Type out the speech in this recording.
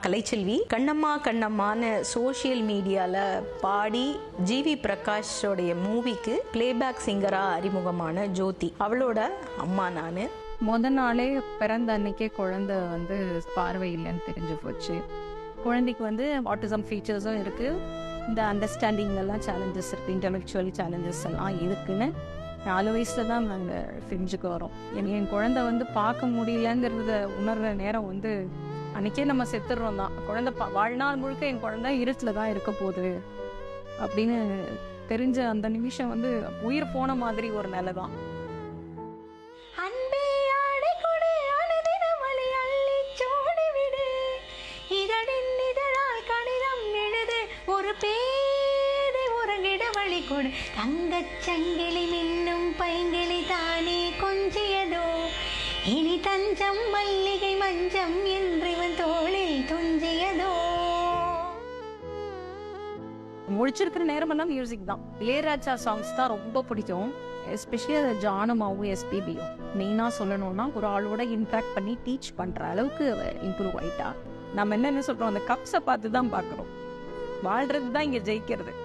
Kalaiselvi. Kannamma கண்ணம்மான்னு social மீடியாவில் பாடி GV பிரகாஷோடைய மூவிக்கு playback சிங்கராக அறிமுகமான ஜோதி, அவளோட அம்மா நான். நாளே பிறந்த அன்னைக்கே குழந்தை பார்வை இல்லைன்னு தெரிஞ்சு போச்சு. குழந்தைக்கு ஆட்டிசம் ஃபீச்சர்ஸும் இருக்குது, இந்த அண்டர்ஸ்டாண்டிங் எல்லாம் சேலஞ்சஸ் இருக்குது, இன்டலெக்சுவல் சேலஞ்சஸ் எல்லாம் இருக்குன்னு 4 வயசுல தான் நாங்கள் தெரிஞ்சுக்க வரோம். என் குழந்தை பார்க்க முடியலங்கிறத உணர்ற நேரம் அன்னைக்கே நம்ம செத்துடுறோம் தான். குழந்தை வாழ்நாள் முழுக்க என் குழந்தை இருட்டில் தான் இருக்க போகுது அப்படின்னு தெரிஞ்ச அந்த நிமிஷம் உயிர் போன மாதிரி ஒரு நிலை தான். தங்கச்சங்கிலி மின்னும் பைங்கிளி தானே கொஞ்சியதோ, இனி தஞ்சம் மல்லிகை மஞ்சம் என்று இவன் தோளில் துஞ்சியதோ. முடிச்சிருக்கிற நேரமெல்லாம் மியூசிக் தான். இளையராஜா சாங்ஸ் தான் ரொம்ப பிடிக்கும், எஸ்பெஷலி அதை ஜானமாவும் எஸ்பிபியும். மெயினாக சொல்லணும்னா ஒரு ஆளோட இன்ட்ராக்ட் பண்ணி டீச் பண்ணுற அளவுக்கு இம்ப்ரூவ் ஆயிட்டா. நம்ம என்ன சொல்கிறோம், அந்த கப்ஸை பார்த்து தான் பார்க்குறோம். வாழ்றது தான் இங்கே ஜெயிக்கிறது.